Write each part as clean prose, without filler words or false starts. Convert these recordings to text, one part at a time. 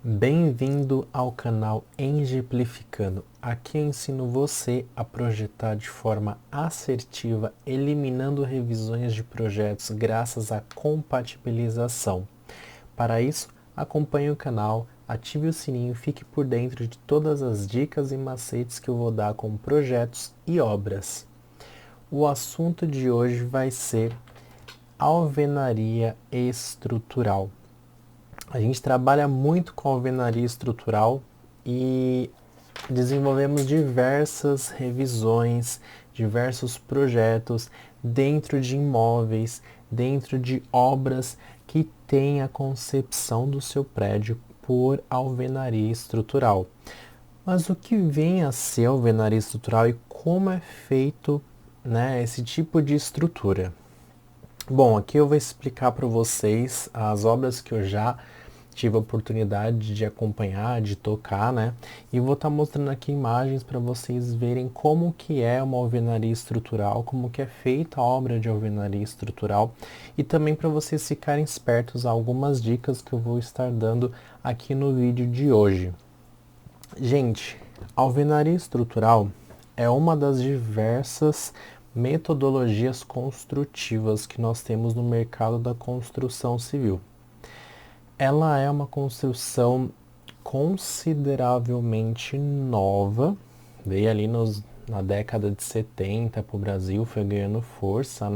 Bem-vindo ao canal Engemplificando. Aqui eu ensino você a projetar de forma assertiva, eliminando revisões de projetos graças à compatibilização. Para isso, acompanhe o canal, ative o sininho e fique por dentro de todas as dicas e macetes que eu vou dar com projetos e obras. O assunto de hoje vai ser alvenaria estrutural. A gente trabalha muito com alvenaria estrutural e desenvolvemos diversas revisões, diversos projetos dentro de imóveis, dentro de obras que têm a concepção do seu prédio por alvenaria estrutural. Mas o que vem a ser alvenaria estrutural e como é feito, esse tipo de estrutura? Bom, aqui eu vou explicar para vocês as obras que eu já tive a oportunidade de acompanhar, de tocar, E vou estar mostrando aqui imagens para vocês verem como que é uma alvenaria estrutural, como que é feita a obra de alvenaria estrutural e também para vocês ficarem espertos a algumas dicas que eu vou estar dando aqui no vídeo de hoje. Gente, a alvenaria estrutural é uma das diversas metodologias construtivas que nós temos no mercado da construção civil. Ela é uma construção consideravelmente nova, veio ali na década de 70 para o Brasil, foi ganhando força,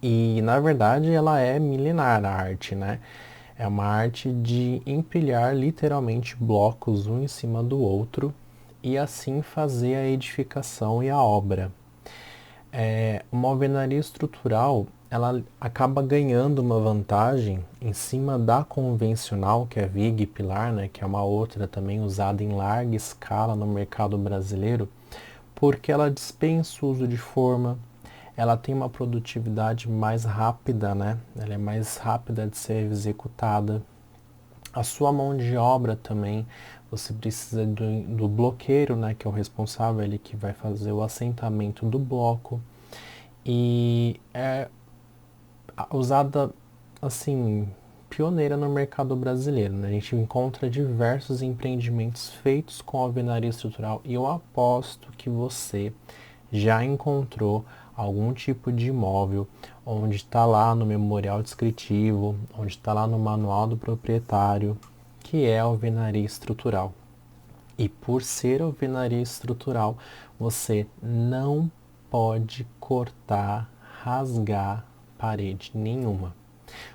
E na verdade ela é milenar a arte, É uma arte de empilhar literalmente blocos um em cima do outro e assim fazer a edificação e a obra. Uma alvenaria estrutural, ela acaba ganhando uma vantagem em cima da convencional, que é viga e pilar, que é uma outra também usada em larga escala no mercado brasileiro, porque ela dispensa o uso de forma, ela tem uma produtividade mais rápida, Ela é mais rápida de ser executada. A sua mão de obra também, você precisa do bloqueiro, que é o responsável, ele que vai fazer o assentamento do bloco. E é usada, assim, pioneira no mercado brasileiro, A gente encontra diversos empreendimentos feitos com alvenaria estrutural e eu aposto que você já encontrou algum tipo de imóvel onde está lá no memorial descritivo, onde está lá no manual do proprietário, que é alvenaria estrutural. E por ser alvenaria estrutural, você não pode cortar, rasgar parede nenhuma.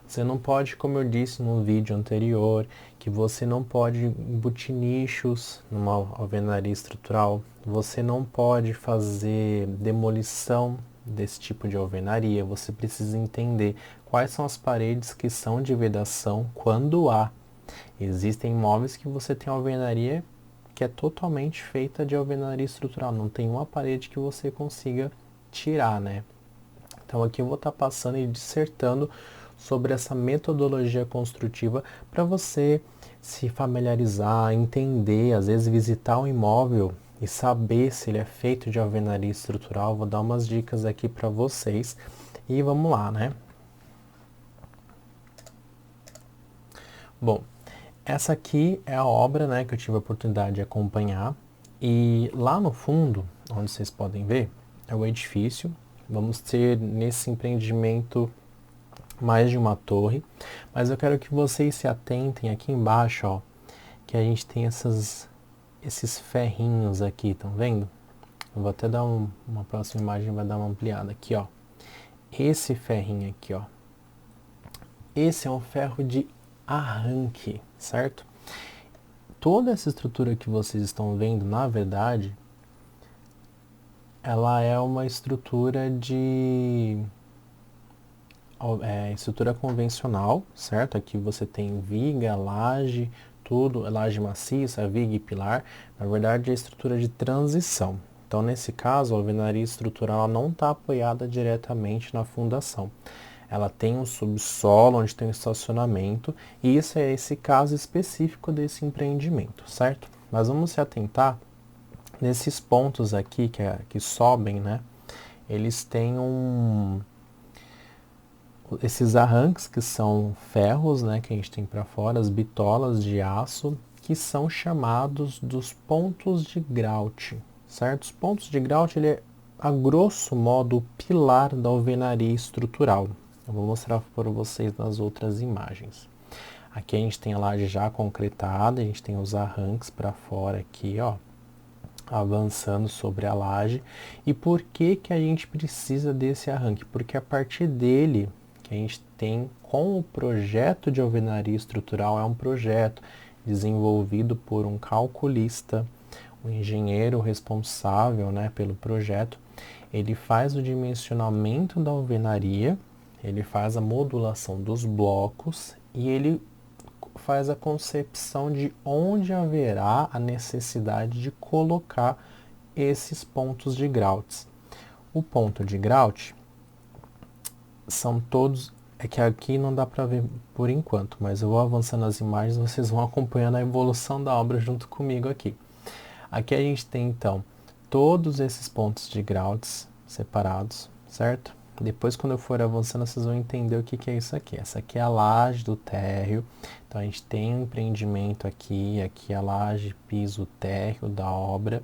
Você não pode, como eu disse no vídeo anterior, que você não pode embutir nichos numa alvenaria estrutural, você não pode fazer demolição desse tipo de alvenaria, você precisa entender quais são as paredes que são de vedação quando há. Existem imóveis que você tem alvenaria que é totalmente feita de alvenaria estrutural, não tem uma parede que você consiga tirar, Então aqui eu vou estar passando e dissertando sobre essa metodologia construtiva para você se familiarizar, entender, às vezes visitar um imóvel e saber se ele é feito de alvenaria estrutural. Vou dar umas dicas aqui para vocês e vamos lá, Bom, essa aqui é a obra, que eu tive a oportunidade de acompanhar e lá no fundo, onde vocês podem ver, é o edifício. Vamos ter nesse empreendimento mais de uma torre, mas eu quero que vocês se atentem aqui embaixo, ó, que a gente tem esses ferrinhos aqui, estão vendo? Eu vou até dar uma próxima imagem, vai dar uma ampliada aqui, ó. Esse ferrinho aqui, ó. Esse é um ferro de arranque, certo? Toda essa estrutura que vocês estão vendo, na verdade, ela é uma estrutura estrutura convencional, certo? Aqui você tem viga, laje, tudo, laje maciça, viga e pilar. Na verdade, é estrutura de transição. Então, nesse caso, a alvenaria estrutural não está apoiada diretamente na fundação. Ela tem um subsolo onde tem um estacionamento, e isso é esse caso específico desse empreendimento, certo? Mas vamos se atentar nesses pontos aqui que sobem, Eles têm esses arranques que são ferros, né, que a gente tem para fora, as bitolas de aço, que são chamados dos pontos de grout, certo? Os pontos de grout, ele é, a grosso modo, o pilar da alvenaria estrutural. Eu vou mostrar para vocês nas outras imagens. Aqui a gente tem a laje já concretada, a gente tem os arranques para fora aqui, ó, avançando sobre a laje. E por que que a gente precisa desse arranque? Porque a partir dele que a gente tem com o projeto de alvenaria estrutural, é um projeto desenvolvido por um calculista, um engenheiro responsável, né, pelo projeto. Ele faz o dimensionamento da alvenaria, ele faz a modulação dos blocos e ele faz a concepção de onde haverá a necessidade de colocar esses pontos de grouts. O ponto de grout são todos, é que aqui não dá para ver por enquanto, mas eu vou avançando as imagens, vocês vão acompanhando a evolução da obra junto comigo aqui. Aqui a gente tem então todos esses pontos de grouts separados, certo? Depois, quando eu for avançando, vocês vão entender o que que é isso aqui. Essa aqui é a laje do térreo. Então, a gente tem um empreendimento aqui é a laje, piso, térreo da obra.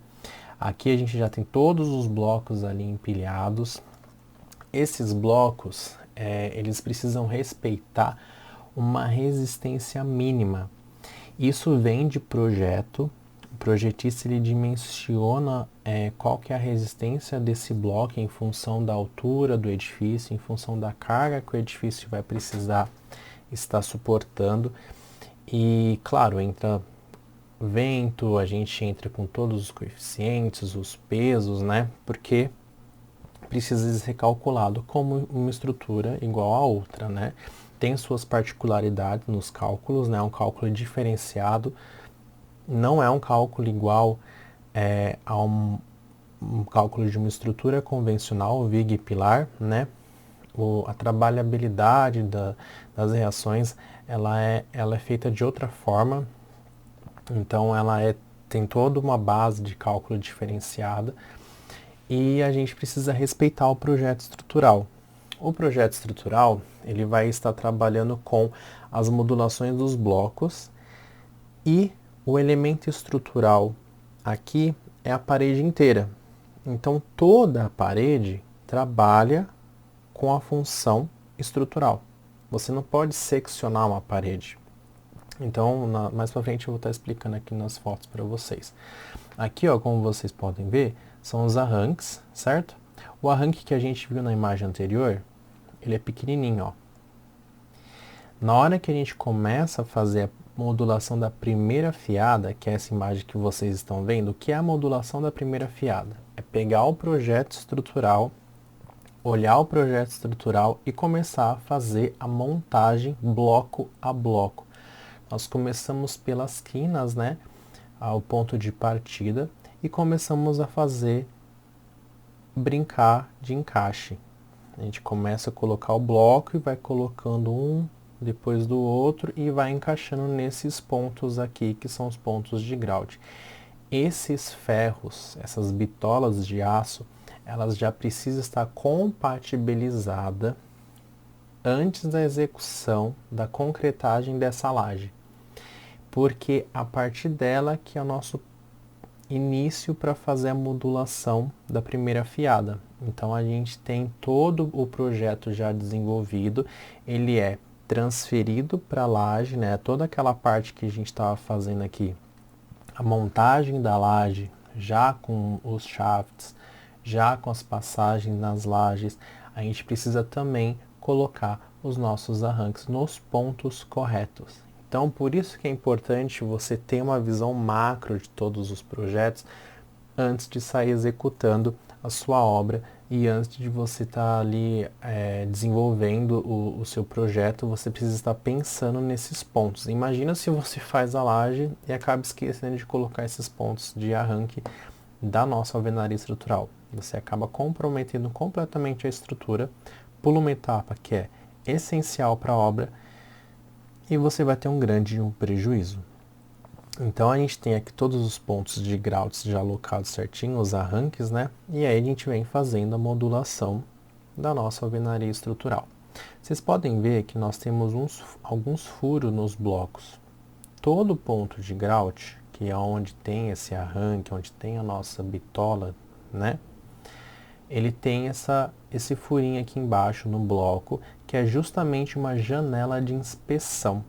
Aqui a gente já tem todos os blocos ali empilhados. Esses blocos, eles precisam respeitar uma resistência mínima. Isso vem de projeto. O projetista ele dimensiona qual que é a resistência desse bloco em função da altura do edifício, em função da carga que o edifício vai precisar estar suportando. E, claro, entra vento, a gente entra com todos os coeficientes, os pesos, né? Porque precisa ser recalculado como uma estrutura igual a outra, né? Tem suas particularidades nos cálculos, né? Um cálculo diferenciado. Não é um cálculo igual a um cálculo de uma estrutura convencional, viga e pilar, né? A trabalhabilidade das reações, ela é feita de outra forma, então tem toda uma base de cálculo diferenciada e a gente precisa respeitar o projeto estrutural. O projeto estrutural, ele vai estar trabalhando com as modulações dos blocos e o elemento estrutural aqui é a parede inteira. Então, toda a parede trabalha com a função estrutural. Você não pode seccionar uma parede. Então, mais para frente eu vou estar explicando aqui nas fotos para vocês. Aqui, ó, como vocês podem ver, são os arranques, certo? O arranque que a gente viu na imagem anterior, ele é pequenininho, ó. Na hora que a gente começa a fazer a modulação da primeira fiada, que é essa imagem que vocês estão vendo, o que é a modulação da primeira fiada? É pegar o projeto estrutural, olhar o projeto estrutural e começar a fazer a montagem bloco a bloco. Nós começamos pelas quinas, né, ao ponto de partida, e começamos a brincar de encaixe. A gente começa a colocar o bloco e vai colocando um depois do outro e vai encaixando nesses pontos aqui, que são os pontos de grout. Esses ferros, essas bitolas de aço, elas já precisam estar compatibilizadas antes da execução da concretagem dessa laje, porque a partir dela que é o nosso início para fazer a modulação da primeira fiada. Então a gente tem todo o projeto já desenvolvido, ele é transferido para a laje, né? Toda aquela parte que a gente estava fazendo aqui, a montagem da laje, já com os shafts, já com as passagens nas lajes, a gente precisa também colocar os nossos arranques nos pontos corretos. Então, por isso que é importante você ter uma visão macro de todos os projetos antes de sair executando a sua obra e antes de você estar ali desenvolvendo o seu projeto, você precisa estar pensando nesses pontos. Imagina se você faz a laje e acaba esquecendo de colocar esses pontos de arranque da nossa alvenaria estrutural. Você acaba comprometendo completamente a estrutura, pula uma etapa que é essencial para a obra e você vai ter um grande prejuízo. Então a gente tem aqui todos os pontos de grouts já alocados certinho, os arranques, né? E aí a gente vem fazendo a modulação da nossa alvenaria estrutural. Vocês podem ver que nós temos alguns furos nos blocos. Todo ponto de grout, que é onde tem esse arranque, onde tem a nossa bitola, né? Ele tem esse furinho aqui embaixo no bloco, que é justamente uma janela de inspeção.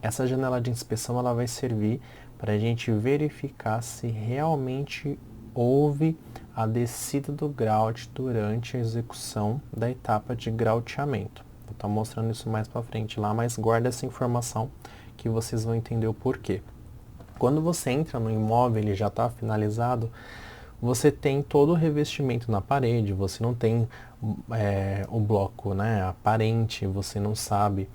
Essa janela de inspeção ela vai servir para a gente verificar se realmente houve a descida do grout durante a execução da etapa de grouteamento. Vou estar mostrando isso mais para frente lá, mas guarda essa informação que vocês vão entender o porquê. Quando você entra no imóvel, ele já está finalizado, você tem todo o revestimento na parede, você não tem o bloco, né, aparente, você não sabe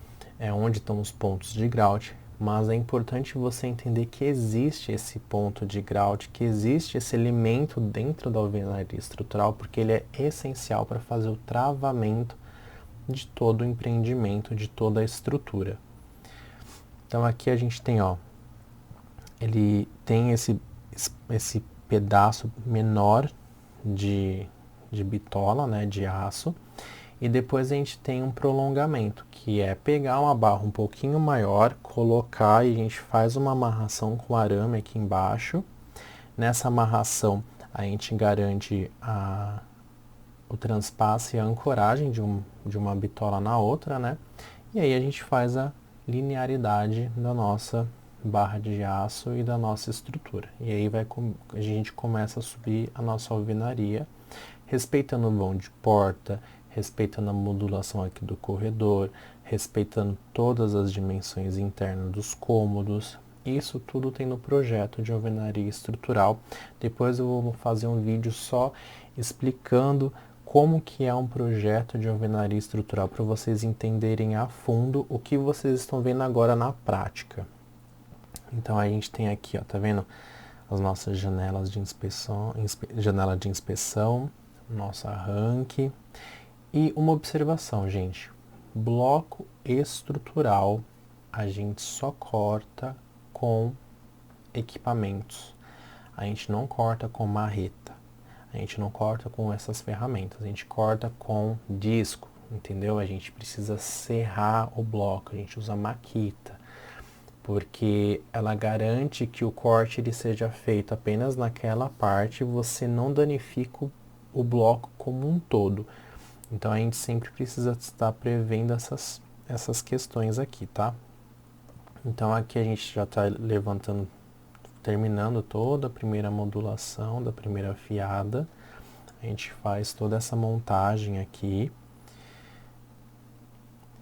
onde estão os pontos de grout, mas é importante você entender que existe esse ponto de grout, que existe esse elemento dentro da alvenaria estrutural, porque ele é essencial para fazer o travamento de todo o empreendimento, de toda a estrutura. Então aqui a gente tem, ó, ele tem esse pedaço menor de bitola, né, de aço, e depois a gente tem um prolongamento, que é pegar uma barra um pouquinho maior, colocar e a gente faz uma amarração com arame aqui embaixo. Nessa amarração a gente garante o transpasse e a ancoragem de uma bitola na outra, né? E aí a gente faz a linearidade da nossa barra de aço e da nossa estrutura. E aí a gente começa a subir a nossa alvenaria, respeitando o vão de porta, respeitando a modulação aqui do corredor, respeitando todas as dimensões internas dos cômodos. Isso tudo tem no projeto de alvenaria estrutural. Depois eu vou fazer um vídeo só explicando como que é um projeto de alvenaria estrutural para vocês entenderem a fundo o que vocês estão vendo agora na prática. Então a gente tem aqui, ó, tá vendo? As nossas janelas de inspeção, janela de inspeção, nosso arranque. E uma observação, gente. Bloco estrutural a gente só corta com equipamentos. A gente não corta com marreta. A gente não corta com essas ferramentas. A gente corta com disco, entendeu? A gente precisa serrar o bloco. A gente usa maquita, porque ela garante que o corte ele seja feito apenas naquela parte, você não danifica o bloco como um todo. Então a gente sempre precisa estar prevendo essas questões aqui, tá? Então aqui a gente já está terminando toda a primeira modulação da primeira fiada. A gente faz toda essa montagem aqui.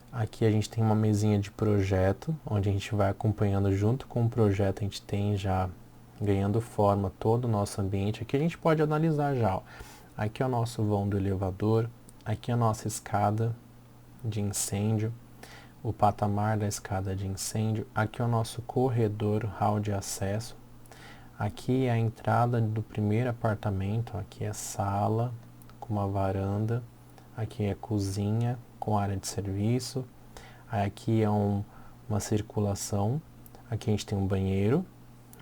Aqui a gente tem uma mesinha de projeto, onde a gente vai acompanhando junto com o projeto, a gente tem já ganhando forma todo o nosso ambiente. Aqui a gente pode analisar já, ó. Aqui é o nosso vão do elevador, aqui é a nossa escada de incêndio, o patamar da escada de incêndio, aqui é o nosso corredor, hall de acesso, aqui é a entrada do primeiro apartamento, aqui é sala com uma varanda, aqui é cozinha com área de serviço, aqui é uma circulação, aqui a gente tem um banheiro,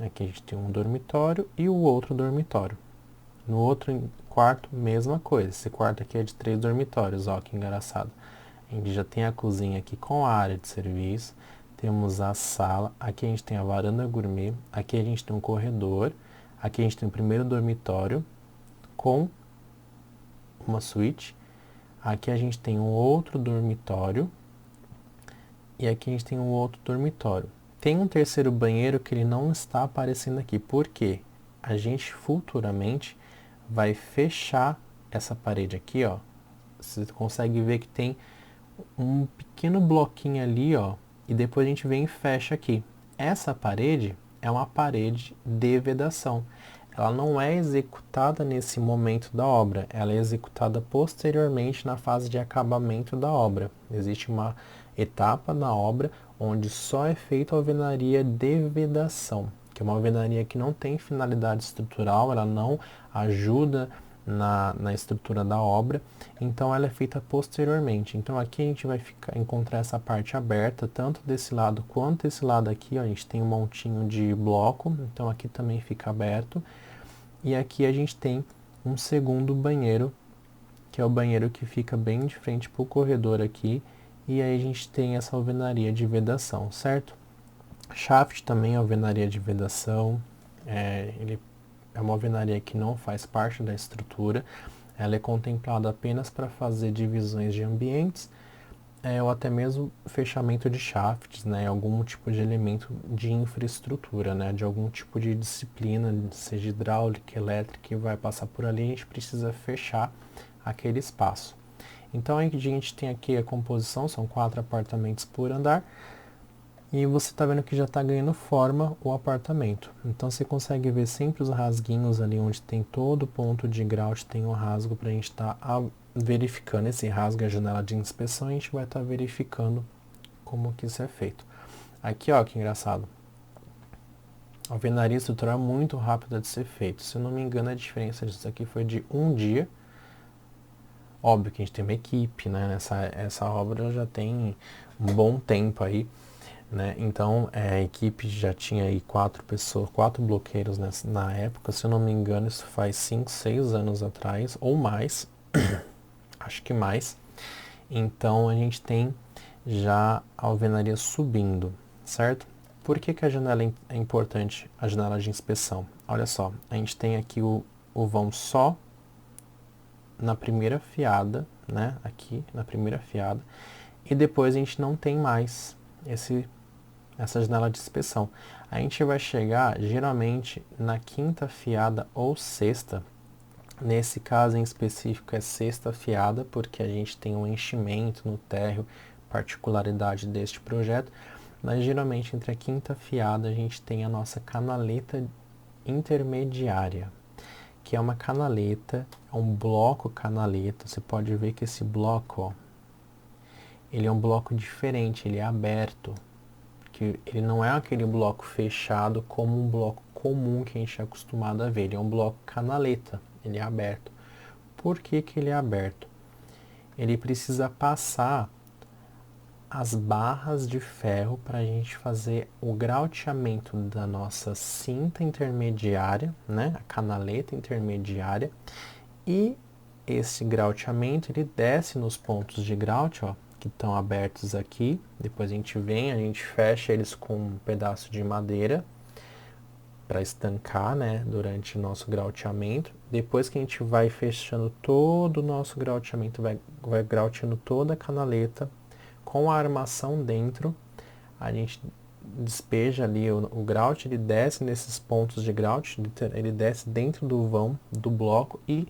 aqui a gente tem um dormitório e o outro dormitório. No outro quarto, mesma coisa. Esse quarto aqui é de 3 dormitórios, ó, que engraçado. A gente já tem a cozinha aqui com a área de serviço, temos a sala, aqui a gente tem a varanda gourmet, aqui a gente tem um corredor, aqui a gente tem o primeiro dormitório com uma suíte, aqui a gente tem um outro dormitório e aqui a gente tem um outro dormitório. Tem um terceiro banheiro que ele não está aparecendo aqui, por quê? A gente futuramente vai fechar essa parede aqui, ó. Você consegue ver que tem um pequeno bloquinho ali, ó, e depois a gente vem e fecha aqui. Essa parede é uma parede de vedação. Ela não é executada nesse momento da obra, ela é executada posteriormente na fase de acabamento da obra. Existe uma etapa na obra onde só é feita a alvenaria de vedação, que é uma alvenaria que não tem finalidade estrutural, ela não ajuda na estrutura da obra, então ela é feita posteriormente. Então aqui a gente vai encontrar essa parte aberta, tanto desse lado quanto desse lado aqui, ó, a gente tem um montinho de bloco, então aqui também fica aberto. E aqui a gente tem um segundo banheiro, que é o banheiro que fica bem de frente para o corredor aqui. E aí a gente tem essa alvenaria de vedação, certo? Shaft também é alvenaria de vedação. Ele é uma alvenaria que não faz parte da estrutura. Ela é contemplada apenas para fazer divisões de ambientes, ou até mesmo fechamento de shafts, né? Algum tipo de elemento de infraestrutura, né? De algum tipo de disciplina, seja hidráulica, elétrica, que vai passar por ali, a gente precisa fechar aquele espaço. Então a gente tem aqui a composição, são 4 apartamentos por andar, e você está vendo que já está ganhando forma o apartamento. Então você consegue ver sempre os rasguinhos ali onde tem todo ponto de grout, tem um rasgo para a gente estar verificando. Esse rasgo é a janela de inspeção, e a gente vai estar verificando como que isso é feito. Aqui, ó, que engraçado. A alvenaria estrutural é muito rápida de ser feito. Se eu não me engano, a diferença disso aqui foi de 1 dia. Óbvio que a gente tem uma equipe, né? Essa obra já tem um bom tempo aí, né? Então, a equipe já tinha aí 4 pessoas, 4 bloqueiros na época. Se eu não me engano, isso faz 5, 6 anos atrás, ou mais. Acho que mais. Então, a gente tem já a alvenaria subindo, certo? Por que a janela é importante, a janela de inspeção? Olha só, a gente tem aqui o vão só na primeira fiada, né? Aqui na primeira fiada. E depois a gente não tem mais essa janela de inspeção. A gente vai chegar geralmente na quinta fiada ou sexta. Nesse caso em específico é sexta fiada, porque a gente tem um enchimento no térreo, particularidade deste projeto. Mas geralmente entre a quinta fiada a gente tem a nossa canaleta intermediária, que é uma canaleta, é um bloco canaleta. Você pode ver que esse bloco, ó, ele é um bloco diferente, ele é aberto, porque ele não é aquele bloco fechado como um bloco comum que a gente é acostumado a ver. Ele é um bloco canaleta, ele é aberto. Por que ele é aberto? Ele precisa passar as barras de ferro para a gente fazer o grauteamento da nossa cinta intermediária, né, a canaleta intermediária, e esse grauteamento ele desce nos pontos de grout, ó, que estão abertos aqui. Depois a gente fecha eles com um pedaço de madeira para estancar, né, durante o nosso grauteamento. Depois que a gente vai fechando todo o nosso grauteamento, vai grauteando toda a canaleta com a armação dentro, a gente despeja ali o grout, ele desce nesses pontos de grout, ele desce dentro do vão do bloco e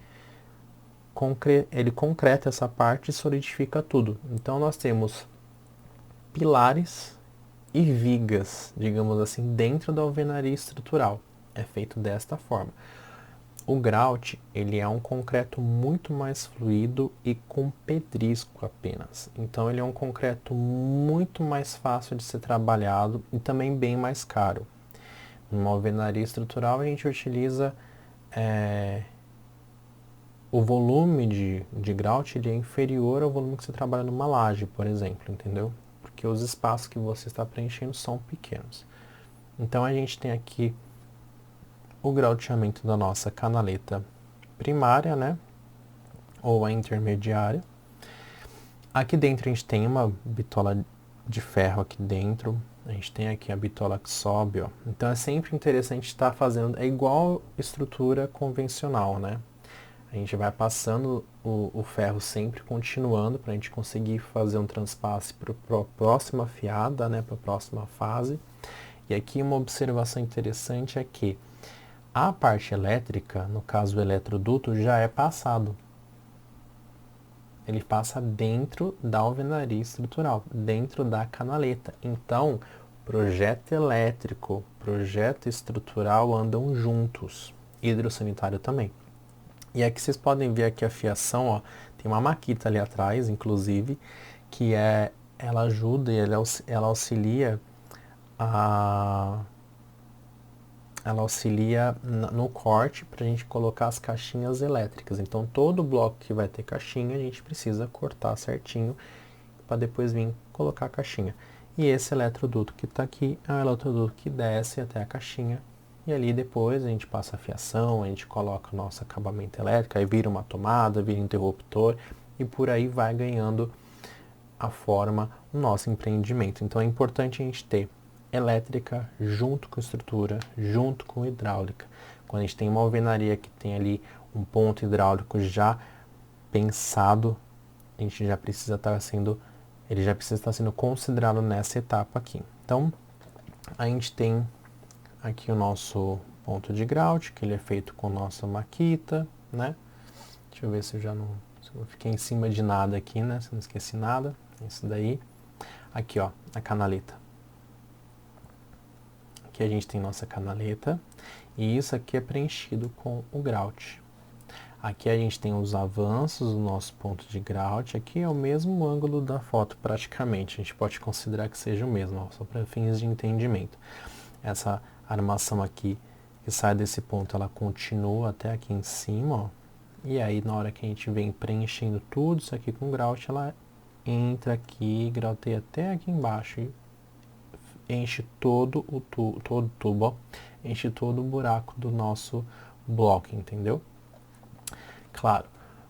ele concreta essa parte e solidifica tudo. Então nós temos pilares e vigas, digamos assim, dentro da alvenaria estrutural. É feito desta forma. O grout, ele é um concreto muito mais fluido e com pedrisco apenas. Então ele é um concreto muito mais fácil de ser trabalhado e também bem mais caro. Numa alvenaria estrutural a gente utiliza o volume de grout, ele é inferior ao volume que você trabalha numa laje, por exemplo, entendeu? Porque os espaços que você está preenchendo são pequenos. Então a gente tem aqui o grauteamento da nossa canaleta primária, né? Ou a intermediária. Aqui dentro a gente tem uma bitola de ferro aqui dentro. A gente tem aqui a bitola que sobe, ó. Então é sempre interessante estar fazendo, é igual estrutura convencional, né? A gente vai passando o ferro sempre continuando para a gente conseguir fazer um transpasse para a próxima fiada, né? Para a próxima fase. E aqui uma observação interessante é que a parte elétrica, no caso o eletroduto, já é passado. Ele passa dentro da alvenaria estrutural, dentro da canaleta. Então, projeto elétrico, projeto estrutural andam juntos. Hidrossanitário também. E aqui vocês podem ver aqui a fiação, ó, tem uma maquita ali atrás, inclusive, que ela ajuda e ela auxilia no corte para a gente colocar as caixinhas elétricas. Então, todo bloco que vai ter caixinha, a gente precisa cortar certinho para depois vir colocar a caixinha. E esse eletroduto que está aqui é o eletroduto que desce até a caixinha e ali depois a gente passa a fiação, a gente coloca o nosso acabamento elétrico, aí vira uma tomada, vira interruptor e por aí vai ganhando a forma o nosso empreendimento. Então é importante a gente ter elétrica junto com estrutura, junto com hidráulica. Quando a gente tem uma alvenaria que tem ali um ponto hidráulico já pensado, a gente já precisa estar sendo, ele já precisa estar sendo considerado nessa etapa aqui. Então, a gente tem aqui o nosso ponto de grout, que ele é feito com nossa maquita, né? Deixa eu ver se eu já não, se eu fiquei em cima de nada aqui, né? Se eu não esqueci nada. Isso daí. Aqui, ó, a canaleta. Aqui a gente tem nossa canaleta e isso aqui é preenchido com o grout. Aqui a gente tem os avanços do nosso ponto de grout. Aqui é o mesmo ângulo da foto praticamente. A gente pode considerar que seja o mesmo, ó, só para fins de entendimento. Essa armação aqui que sai desse ponto, ela continua até aqui em cima, ó. E aí na hora que a gente vem preenchendo tudo isso aqui com grout, ela entra aqui, grauteia até aqui embaixo e enche todo o tubo, ó, enche todo o buraco do nosso bloco, entendeu? Claro,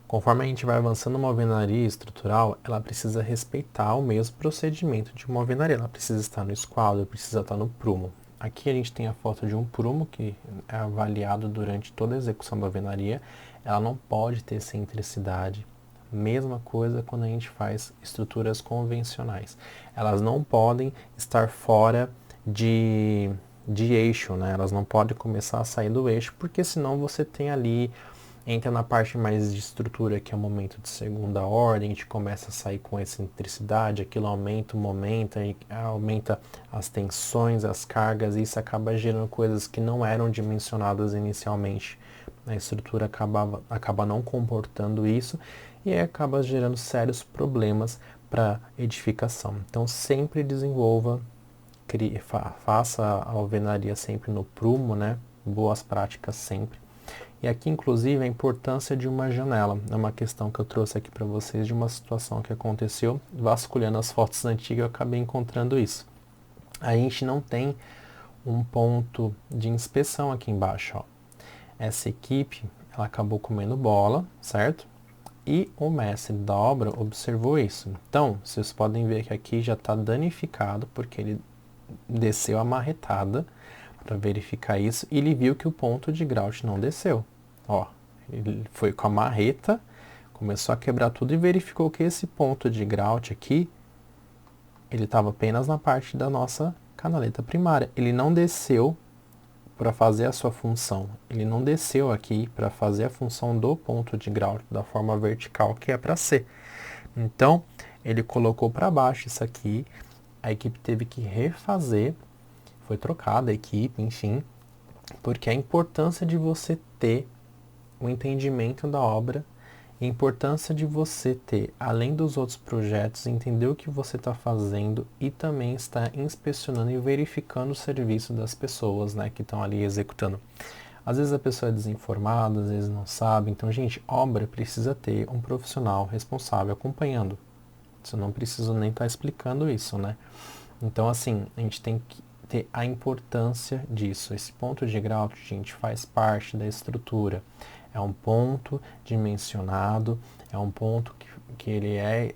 conforme a gente vai avançando uma alvenaria estrutural, ela precisa respeitar o mesmo procedimento de uma alvenaria. Ela precisa estar no esquadro, precisa estar no prumo. Aqui a gente tem a foto de um prumo que é avaliado durante toda a execução da alvenaria. Ela não pode ter excentricidade. Mesma coisa quando a gente faz estruturas convencionais. Elas não podem estar fora de eixo, né? Elas não podem começar a sair do eixo, porque senão você tem ali, entra na parte mais de estrutura, que é o momento de segunda ordem, a gente começa a sair com excentricidade, aquilo aumenta o momento, aumenta as tensões, as cargas, e isso acaba gerando coisas que não eram dimensionadas inicialmente. A estrutura acaba não comportando isso e aí acaba gerando sérios problemas para edificação. Então sempre desenvolva, faça a alvenaria sempre no prumo, né? Boas práticas sempre. E aqui, inclusive, a importância de uma janela. É uma questão que eu trouxe aqui para vocês de uma situação que aconteceu. Vasculhando as fotos antigas, eu acabei encontrando isso. A gente não tem um ponto de inspeção aqui embaixo, ó. Essa equipe, ela acabou comendo bola, certo? E o mestre da obra observou isso. Então, vocês podem ver que aqui já está danificado, porque ele desceu a marretada para verificar isso, e ele viu que o ponto de grout não desceu. Ó, ele foi com a marreta, começou a quebrar tudo e verificou que esse ponto de grout aqui, ele estava apenas na parte da nossa canaleta primária. Ele não desceu para fazer a sua função. Ele não desceu aqui para fazer a função do ponto de grout da forma vertical que é para ser. Então, ele colocou para baixo isso aqui, a equipe teve que refazer, foi trocada a equipe, enfim, porque a importância de você ter o entendimento da obra, a importância de você ter, além dos outros projetos, entender o que você está fazendo e também estar inspecionando e verificando o serviço das pessoas, né, que estão ali executando. Às vezes a pessoa é desinformada, às vezes não sabe. Então, gente, obra precisa ter um profissional responsável acompanhando. Eu não preciso nem estar explicando isso, né? Então, assim, a gente tem que ter a importância disso. Esse ponto de grout, gente, faz parte da estrutura. É um ponto dimensionado, é um ponto que ele é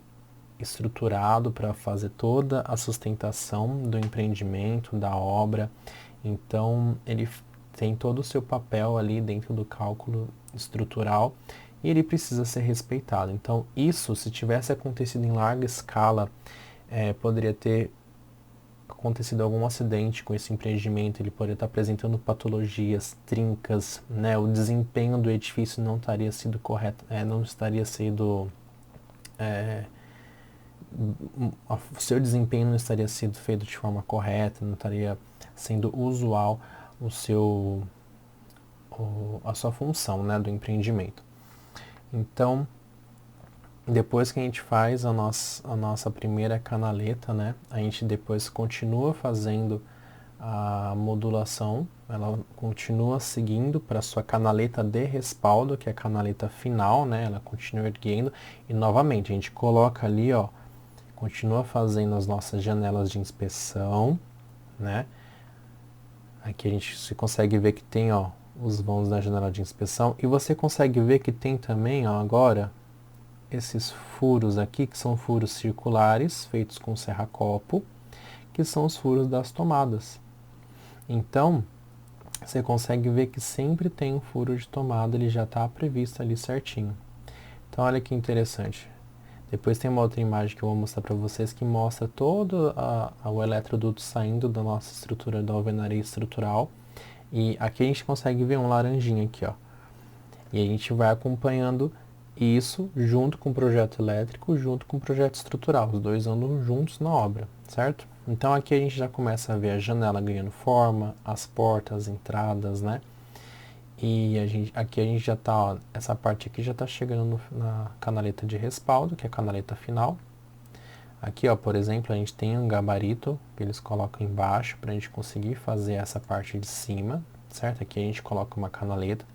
estruturado para fazer toda a sustentação do empreendimento, da obra. Então, ele tem todo o seu papel ali dentro do cálculo estrutural e ele precisa ser respeitado. Então, isso, se tivesse acontecido em larga escala, poderia ter acontecido algum acidente com esse empreendimento, ele poderia estar apresentando patologias, trincas, né? O desempenho do edifício não estaria sido correto, não estaria sendo o seu desempenho não estaria sendo feito de forma correta, não estaria sendo usual a sua função, né, do empreendimento. Então, depois que a gente faz a nossa primeira canaleta, né, a gente depois continua fazendo a modulação, ela continua seguindo para a sua canaleta de respaldo, que é a canaleta final, né, ela continua erguendo, e novamente a gente coloca ali, ó, continua fazendo as nossas janelas de inspeção, né, a Aqui a gente se consegue ver que tem, ó, os vãos da janela de inspeção. E você consegue ver que tem também, ó, agora, esses furos aqui, que são furos circulares, feitos com serra-copo, que são os furos das tomadas. Então, você consegue ver que sempre tem um furo de tomada, ele já está previsto ali certinho. Então, olha que interessante. Depois tem uma outra imagem que eu vou mostrar para vocês que mostra todo o eletroduto saindo da nossa estrutura da alvenaria estrutural. E aqui a gente consegue ver um laranjinha aqui, ó. E a gente vai acompanhando isso junto com o projeto elétrico, junto com o projeto estrutural. Os dois andam juntos na obra, certo? Então aqui a gente já começa a ver a janela ganhando forma, as portas, as entradas, né? E aqui a gente já tá, ó, essa parte aqui já tá chegando na canaleta de respaldo, que é a canaleta final. Aqui, ó, por exemplo, a gente tem um gabarito que eles colocam embaixo para a gente conseguir fazer essa parte de cima, certo? Aqui a gente coloca uma canaleta.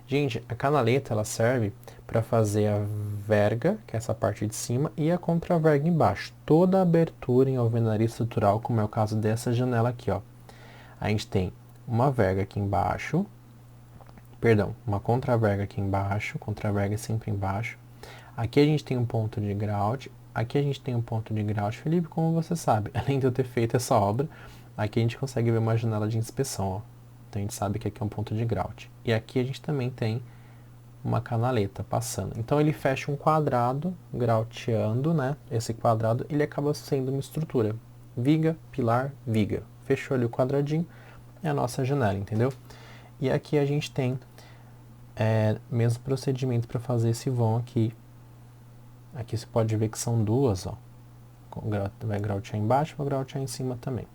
Gente, a canaleta ela serve para fazer a verga, que é essa parte de cima, e a contraverga embaixo. Toda a abertura em alvenaria estrutural, como é o caso dessa janela aqui, ó. A gente tem uma verga aqui embaixo, perdão, uma contraverga aqui embaixo, contraverga sempre embaixo. Aqui a gente tem um ponto de grout, aqui a gente tem um ponto de grout. Felipe, como você sabe, além de eu ter feito essa obra, aqui a gente consegue ver uma janela de inspeção, ó. Então a gente sabe que aqui é um ponto de grout. E aqui a gente também tem uma canaleta passando. Então ele fecha um quadrado, grauteando, né? Esse quadrado, ele acaba sendo uma estrutura. Viga, pilar, viga. Fechou ali o quadradinho, é a nossa janela, entendeu? E aqui a gente tem mesmo procedimento para fazer esse vão aqui. Aqui você pode ver que são duas, ó. Vai grautear embaixo, vai grautear em cima também.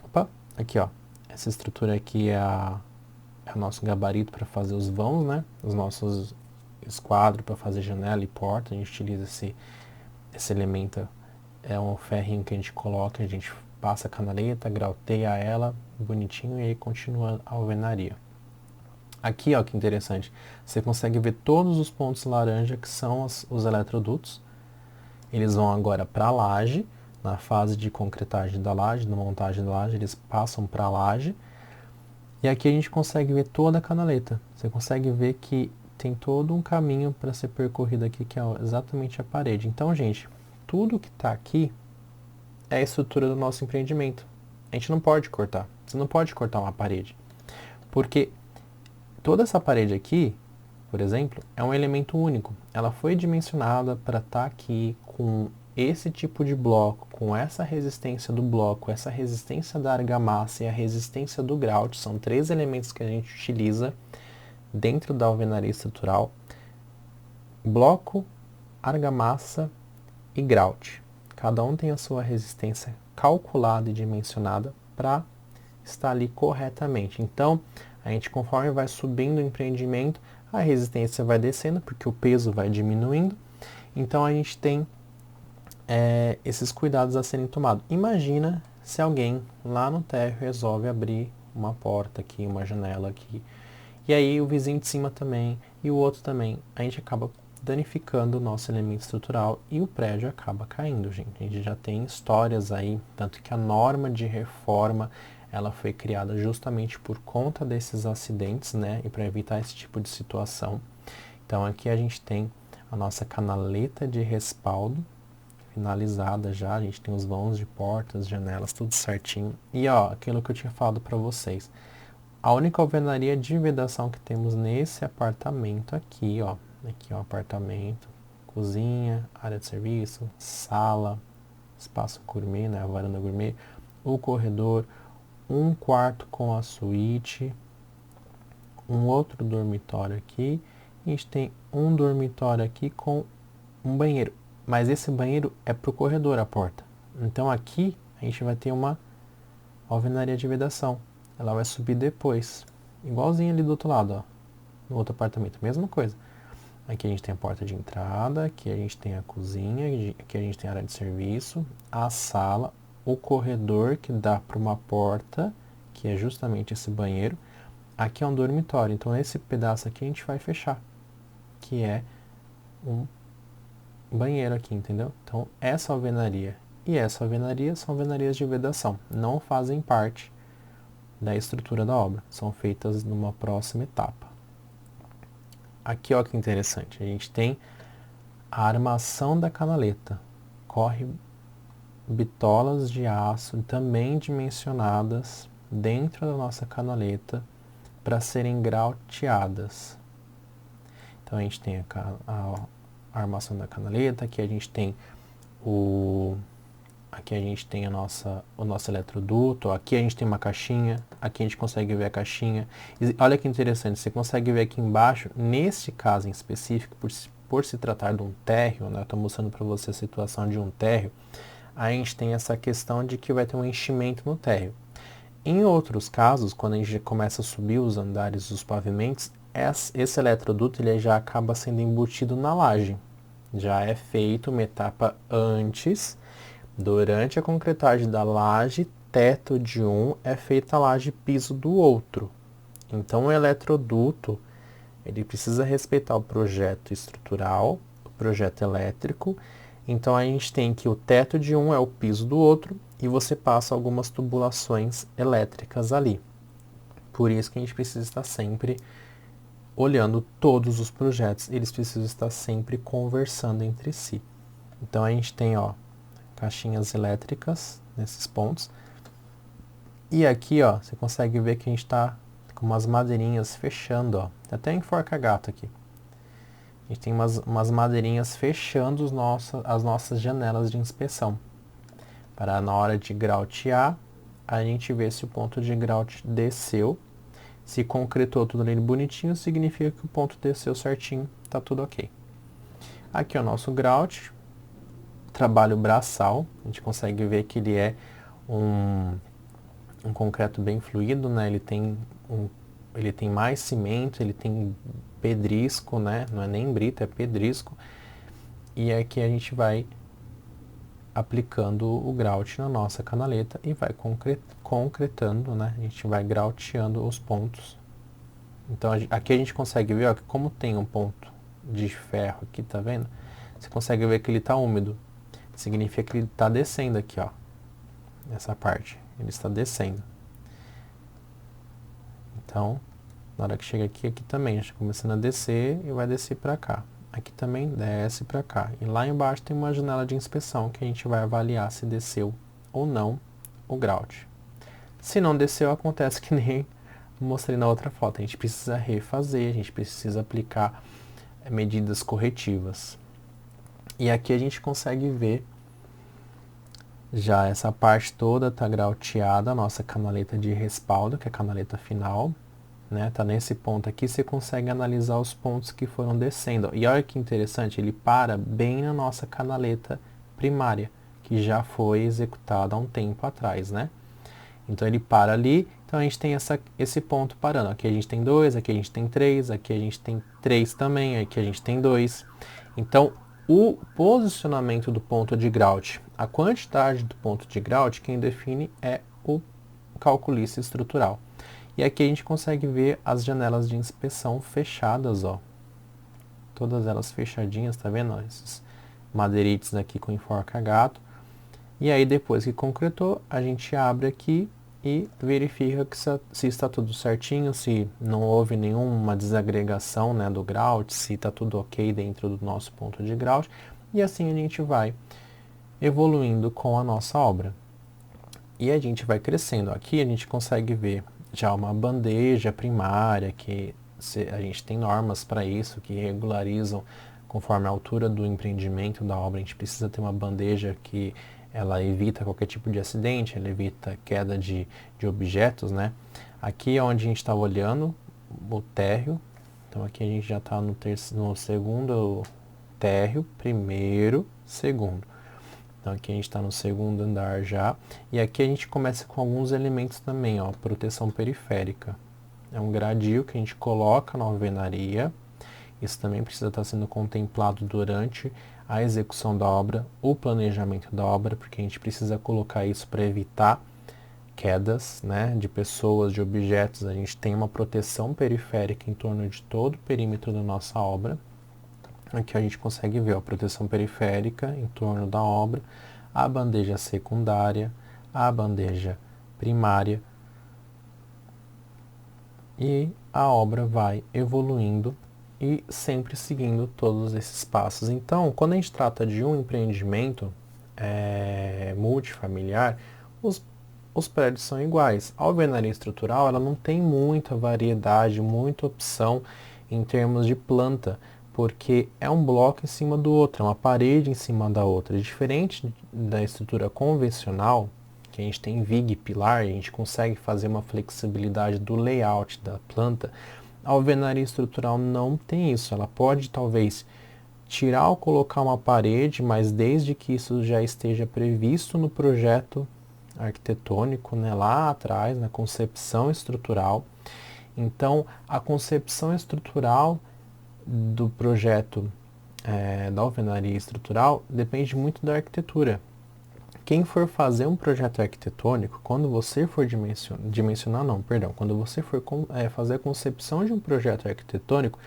Opa, aqui, ó. Essa estrutura aqui é o nosso gabarito para fazer os vãos, né? Os nossos esquadros para fazer janela e porta. A gente utiliza esse elemento, é um ferrinho que a gente coloca, a gente passa a canaleta, grauteia ela, bonitinho, e aí continua a alvenaria. Aqui, ó, que interessante, você consegue ver todos os pontos laranja que são os eletrodutos. Eles vão agora para a laje, na fase de concretagem da laje, da montagem da laje, eles passam para a laje. E aqui a gente consegue ver toda a canaleta. Você consegue ver que tem todo um caminho para ser percorrido aqui, que é exatamente a parede. Então, gente, tudo que está aqui é a estrutura do nosso empreendimento. A gente não pode cortar. Você não pode cortar uma parede. Porque toda essa parede aqui, por exemplo, é um elemento único. Ela foi dimensionada para estar aqui com esse tipo de bloco, com essa resistência do bloco, essa resistência da argamassa e a resistência do grout. São três elementos que a gente utiliza dentro da alvenaria estrutural: bloco, argamassa e grout. Cada um tem a sua resistência calculada e dimensionada para estar ali corretamente. Então, a gente, conforme vai subindo o empreendimento, a resistência vai descendo, porque o peso vai diminuindo. Então, a gente tem esses cuidados a serem tomados. Imagina se alguém lá no térreo resolve abrir uma porta aqui, uma janela aqui, e aí o vizinho de cima também, e o outro também. A gente acaba danificando o nosso elemento estrutural e o prédio acaba caindo, gente. A gente já tem histórias aí, tanto que a norma de reforma ela foi criada justamente por conta desses acidentes, né, e para evitar esse tipo de situação. Então aqui a gente tem a nossa canaleta de respaldo finalizada já, a gente tem os vãos de portas, janelas, tudo certinho. E ó, aquilo que eu tinha falado para vocês, a única alvenaria de vedação que temos nesse apartamento aqui, ó, apartamento, cozinha, área de serviço, sala, espaço gourmet, né, a varanda gourmet, o corredor, um quarto com a suíte, um outro dormitório aqui, e a gente tem um dormitório aqui com um banheiro. Mas esse banheiro é para o corredor, a porta. Então aqui a gente vai ter uma alvenaria de vedação. Ela vai subir depois. Igualzinho ali do outro lado, ó. No outro apartamento, mesma coisa. Aqui a gente tem a porta de entrada, aqui a gente tem a cozinha, aqui a gente tem a área de serviço, a sala, o corredor que dá para uma porta, que é justamente esse banheiro. Aqui é um dormitório, então esse pedaço aqui a gente vai fechar, que é um banheiro aqui, entendeu? Então, essa alvenaria e essa alvenaria são alvenarias de vedação, não fazem parte da estrutura da obra. São feitas numa próxima etapa. Aqui, ó, que interessante. A gente tem a armação da canaleta. Corre bitolas de aço também dimensionadas dentro da nossa canaleta para serem grauteadas. Então a gente tem a armação da canaleta, aqui a gente tem aqui a gente tem o nosso eletroduto, aqui a gente tem uma caixinha, aqui a gente consegue ver a caixinha. E olha que interessante, você consegue ver aqui embaixo, nesse caso em específico, por se tratar de um térreo, né, eu estou mostrando para você a situação de um térreo, a gente tem essa questão de que vai ter um enchimento no térreo. Em outros casos, quando a gente começa a subir os andares dos pavimentos, esse eletroduto ele já acaba sendo embutido na laje. Já é feito uma etapa antes, durante a concretagem da laje, teto de um, é feita a laje piso do outro. Então o eletroduto ele precisa respeitar o projeto estrutural, o projeto elétrico. Então a gente tem que o teto de um é o piso do outro e você passa algumas tubulações elétricas ali. Por isso que a gente precisa estar sempre olhando todos os projetos, eles precisam estar sempre conversando entre si. Então a gente tem, ó, caixinhas elétricas nesses pontos. E aqui, ó, você consegue ver que a gente está com umas madeirinhas fechando, ó. Até enforca gato aqui. A gente tem umas madeirinhas fechando as nossas janelas de inspeção. Para na hora de grautear, a gente ver se o ponto de grout desceu. Se concretou tudo ali bonitinho, significa que o ponto desceu certinho, tá tudo ok. Aqui é o nosso grout, trabalho braçal, a gente consegue ver que ele é um concreto bem fluido, né? Ele tem mais cimento, ele tem pedrisco, né? Não é nem brita, é pedrisco. E aqui a gente vai aplicando o grout na nossa canaleta e vai concretando, né? A gente vai grauteando os pontos. Então aqui a gente consegue ver, ó, que como tem um ponto de ferro aqui, tá vendo? Você consegue ver que ele está úmido. Significa que ele está descendo aqui, ó. Essa parte. Ele está descendo. Então, na hora que chega aqui, aqui também está começando a descer e vai descer para cá. Aqui também desce para cá. E lá embaixo tem uma janela de inspeção que a gente vai avaliar se desceu ou não o grout. Se não desceu, acontece que nem mostrei na outra foto. A gente precisa refazer, a gente precisa aplicar medidas corretivas. E aqui a gente consegue ver já essa parte toda está grauteada, a nossa canaleta de respaldo, que é a canaleta final, né? Tá nesse ponto aqui, você consegue analisar os pontos que foram descendo. E olha que interessante, ele para bem na nossa canaleta primária, que já foi executada há um tempo atrás, né? Então ele para ali, então a gente tem esse ponto parando. Aqui a gente tem 2, aqui a gente tem 3, aqui a gente tem 3 também, aqui a gente tem 2. Então o posicionamento do ponto de grout, a quantidade do ponto de grout, quem define é o calculista estrutural. E aqui a gente consegue ver as janelas de inspeção fechadas, ó. Todas elas fechadinhas, tá vendo? Ó, esses madeirites aqui com enforca-gato. E aí depois que concretou, a gente abre aqui e verifica que se está tudo certinho, se não houve nenhuma desagregação, né, do grout, se está tudo ok dentro do nosso ponto de grout. E assim a gente vai evoluindo com a nossa obra. E a gente vai crescendo. Aqui a gente consegue ver já uma bandeja primária, que a gente tem normas para isso, que regularizam conforme a altura do empreendimento da obra. A gente precisa ter uma bandeja que ela evita qualquer tipo de acidente, ela evita queda de objetos, né? Aqui é onde a gente está olhando o térreo. Então aqui a gente já está no segundo térreo, primeiro, segundo. Então aqui a gente está no segundo andar já. E aqui a gente começa com alguns elementos também, ó. Proteção periférica. É um gradil que a gente coloca na alvenaria. Isso também precisa estar sendo contemplado durante a execução da obra, o planejamento da obra, porque a gente precisa colocar isso para evitar quedas, né, de pessoas, de objetos. A gente tem uma proteção periférica em torno de todo o perímetro da nossa obra. Aqui a gente consegue ver a proteção periférica em torno da obra, a bandeja secundária, a bandeja primária, e a obra vai evoluindo e sempre seguindo todos esses passos. Então, quando a gente trata de um empreendimento multifamiliar, os prédios são iguais. A alvenaria estrutural ela não tem muita variedade, muita opção em termos de planta, porque é um bloco em cima do outro, é uma parede em cima da outra. Diferente da estrutura convencional, que a gente tem viga e pilar, a gente consegue fazer uma flexibilidade do layout da planta, a alvenaria estrutural não tem isso. Ela pode talvez tirar ou colocar uma parede, mas desde que isso já esteja previsto no projeto arquitetônico, né, lá atrás, na concepção estrutural. Então, a concepção estrutural do projeto da alvenaria estrutural depende muito da arquitetura. Quem for fazer um projeto arquitetônico, quando você for quando você for fazer a concepção de um projeto arquitetônico,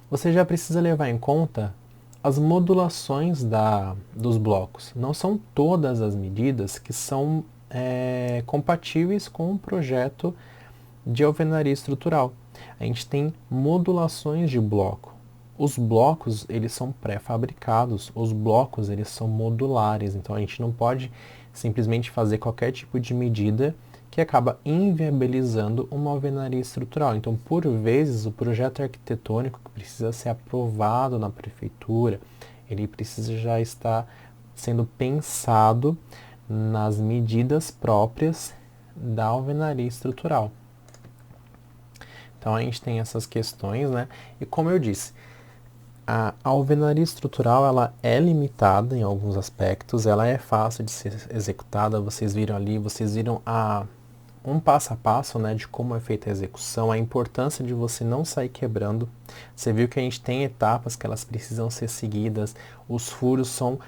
você já precisa levar em conta as modulações dos blocos. Não são todas as medidas que são compatíveis com um projeto de alvenaria estrutural. A gente tem modulações de bloco. Os blocos, eles são pré-fabricados, os blocos, eles são modulares, então a gente não pode simplesmente fazer qualquer tipo de medida que acaba inviabilizando uma alvenaria estrutural. Então, por vezes, o projeto arquitetônico que precisa ser aprovado na prefeitura, ele precisa já estar sendo pensado nas medidas próprias da alvenaria estrutural. Então, a gente tem essas questões, né? E como eu disse, a alvenaria estrutural ela é limitada em alguns aspectos, ela é fácil de ser executada, vocês viram ali, vocês viram um passo a passo, né, de como é feita a execução, a importância de você não sair quebrando. Você viu que a gente tem etapas que elas precisam ser seguidas, os furos são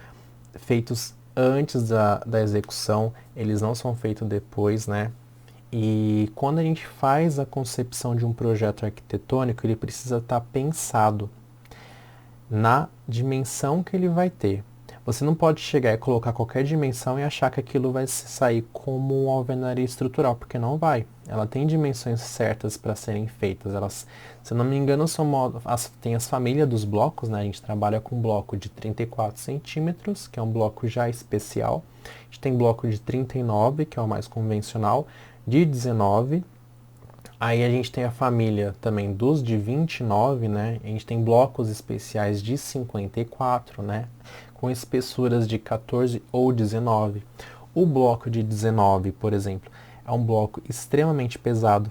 feitos antes da execução, eles não são feitos depois, né? E quando a gente faz a concepção de um projeto arquitetônico, ele precisa estar pensado na dimensão que ele vai ter. Você não pode chegar e colocar qualquer dimensão e achar que aquilo vai sair como uma alvenaria estrutural, porque não vai. Ela tem dimensões certas para serem feitas. Elas, se eu não me engano, tem as famílias dos blocos, né? A gente trabalha com bloco de 34 centímetros, que é um bloco já especial. A gente tem bloco de 39, que é o mais convencional, de 19. Aí a gente tem a família também dos de 29, né? A gente tem blocos especiais de 54, né? Com espessuras de 14 ou 19. O bloco de 19, por exemplo, é um bloco extremamente pesado.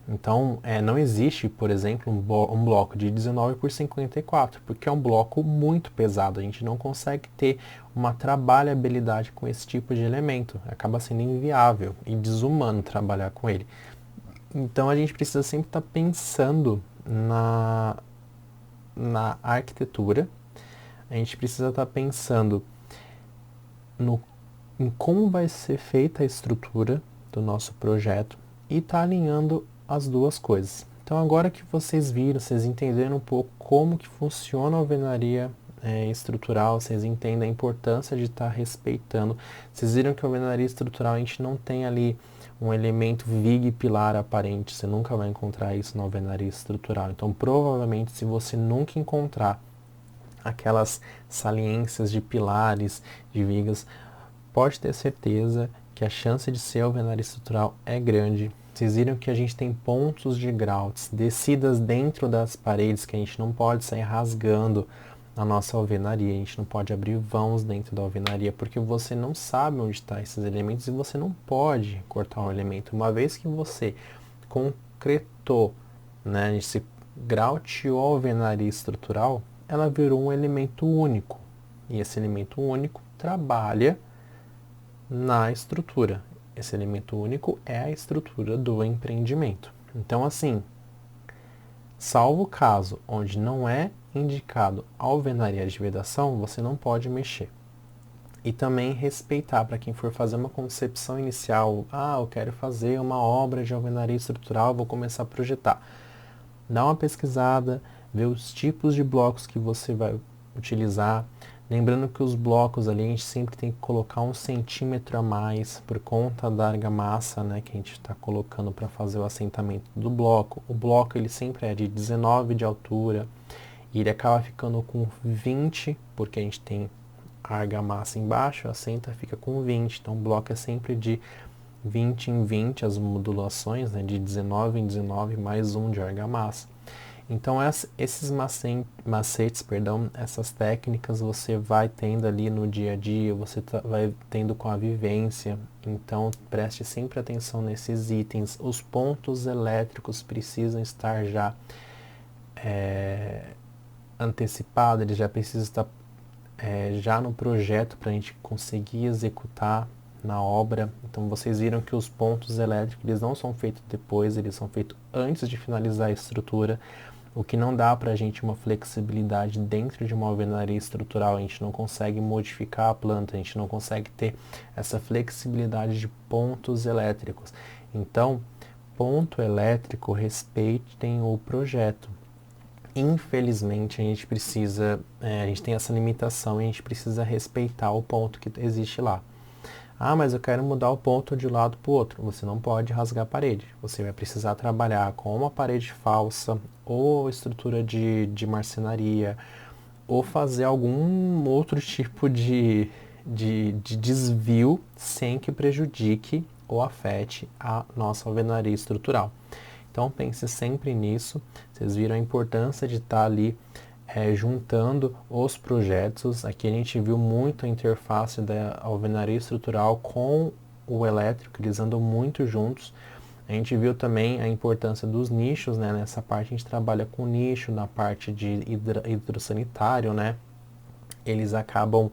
Então, não existe, por exemplo, um bloco de 19 por 54, porque é um bloco muito pesado. A gente não consegue ter uma trabalhabilidade com esse tipo de elemento. Acaba sendo inviável e desumano trabalhar com ele. Então a gente precisa sempre estar pensando na arquitetura, a gente precisa estar pensando em como vai ser feita a estrutura do nosso projeto e estar alinhando as duas coisas. Então agora que vocês viram, vocês entenderam um pouco como que funciona a alvenaria estrutural, vocês entendem a importância de estar respeitando. Vocês viram que a alvenaria estrutural a gente não tem ali um elemento viga e pilar aparente, você nunca vai encontrar isso na alvenaria estrutural. Então, provavelmente, se você nunca encontrar aquelas saliências de pilares, de vigas, pode ter certeza que a chance de ser alvenaria estrutural é grande. Vocês viram que a gente tem pontos de grout, descidas dentro das paredes, que a gente não pode sair rasgando a nossa alvenaria, a gente não pode abrir vãos dentro da alvenaria, porque você não sabe onde estão esses elementos e você não pode cortar um elemento. Uma vez que você concretou, né, esse grauteou a alvenaria estrutural, ela virou um elemento único. E esse elemento único trabalha na estrutura. Esse elemento único é a estrutura do empreendimento. Então, assim, salvo o caso onde não é indicado alvenaria de vedação, você não pode mexer. E também respeitar para quem for fazer uma concepção inicial. Eu quero fazer uma obra de alvenaria estrutural, vou começar a projetar. Dá uma pesquisada, vê os tipos de blocos que você vai utilizar, Lembrando que os blocos ali a gente sempre tem que colocar 1 centímetro a mais por conta da argamassa, né, que a gente está colocando para fazer o assentamento do bloco. O bloco ele sempre é de 19 de altura e ele acaba ficando com 20, porque a gente tem a argamassa embaixo, a assenta fica com 20. Então o bloco é sempre de 20 em 20, as modulações, né, de 19 em 19 mais 1 de argamassa. Então esses macetes, perdão, essas técnicas você vai tendo ali no dia a dia, você vai tendo com a vivência. Então preste sempre atenção nesses itens. Os pontos elétricos precisam estar já antecipados, eles já precisam estar já no projeto para a gente conseguir executar na obra. Então vocês viram que os pontos elétricos eles não são feitos depois, eles são feitos antes de finalizar a estrutura. O que não dá para a gente uma flexibilidade dentro de uma alvenaria estrutural, a gente não consegue modificar a planta, a gente não consegue ter essa flexibilidade de pontos elétricos. Então, ponto elétrico, respeitem o projeto. Infelizmente, a gente precisa, a gente tem essa limitação e a gente precisa respeitar o ponto que existe lá. Ah, mas eu quero mudar o ponto de um lado para o outro. Você não pode rasgar a parede. Você vai precisar trabalhar com uma parede falsa, ou estrutura de marcenaria, ou fazer algum outro tipo de desvio sem que prejudique ou afete a nossa alvenaria estrutural. Então pense sempre nisso. Vocês viram a importância de estar ali juntando os projetos. Aqui a gente viu muito a interface da alvenaria estrutural com o elétrico, eles andam muito juntos. A gente viu também a importância dos nichos, né? Nessa parte a gente trabalha com nicho, na parte de hidrossanitário, né? Eles acabam,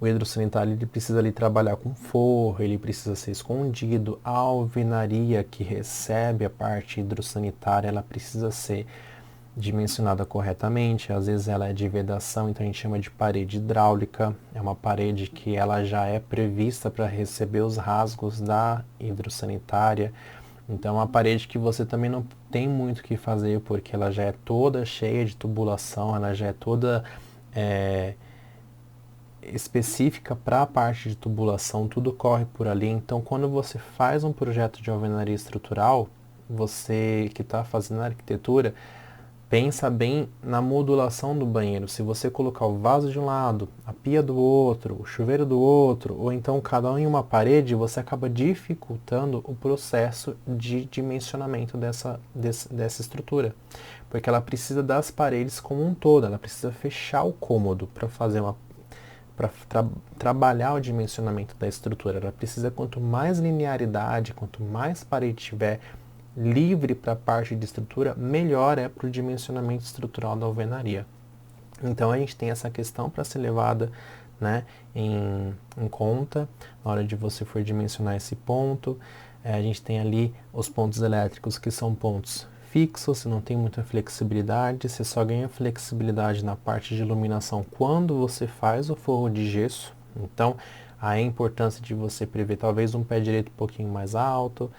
o hidrossanitário ele precisa ali trabalhar com forro, ele precisa ser escondido. A alvenaria que recebe a parte hidrossanitária, ela precisa ser dimensionada corretamente. Às vezes ela é de vedação, então a gente chama de parede hidráulica. É uma parede que ela já é prevista para receber os rasgos da hidrossanitária. Então é uma parede que você também não tem muito o que fazer, porque ela já é toda cheia de tubulação, ela já é toda específica para a parte de tubulação, tudo corre por ali. Então quando você faz um projeto de alvenaria estrutural, você que está fazendo arquitetura, pensa bem na modulação do banheiro. Se você colocar o vaso de um lado, a pia do outro, o chuveiro do outro, ou então cada um em uma parede, você acaba dificultando o processo de dimensionamento dessa estrutura. Porque ela precisa das paredes como um todo, ela precisa fechar o cômodo para fazer trabalhar o dimensionamento da estrutura. Ela precisa, quanto mais linearidade, quanto mais parede tiver livre para a parte de estrutura, melhor é para o dimensionamento estrutural da alvenaria. Então a gente tem essa questão para ser levada, né, em conta na hora de você for dimensionar esse ponto. A gente tem ali os pontos elétricos, que são pontos fixos, você não tem muita flexibilidade, você só ganha flexibilidade na parte de iluminação quando você faz o forro de gesso. Então a importância de você prever talvez um pé direito um pouquinho mais alto,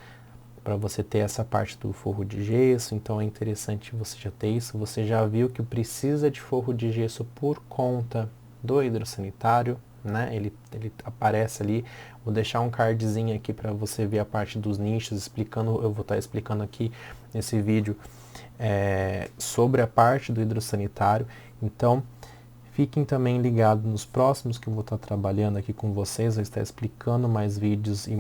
para você ter essa parte do forro de gesso. Então é interessante você já ter isso. Você já viu que precisa de forro de gesso por conta do hidrossanitário, né? Ele aparece ali. Vou deixar um cardzinho aqui para você ver a parte dos nichos, explicando. Eu vou estar explicando aqui nesse vídeo sobre a parte do hidrossanitário. Então fiquem também ligados nos próximos que eu vou estar trabalhando aqui com vocês. Vou estar explicando mais vídeos e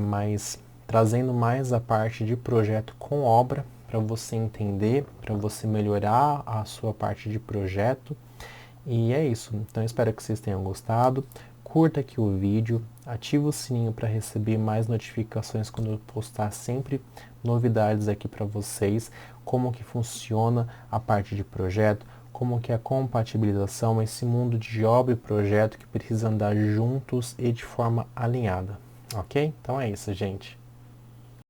trazendo mais a parte de projeto com obra, para você entender, para você melhorar a sua parte de projeto. E é isso. Então espero que vocês tenham gostado. Curta aqui o vídeo, ativa o sininho para receber mais notificações quando eu postar sempre novidades aqui para vocês, como que funciona a parte de projeto, como que é a compatibilização, esse mundo de obra e projeto que precisa andar juntos e de forma alinhada. Ok? Então é isso, gente.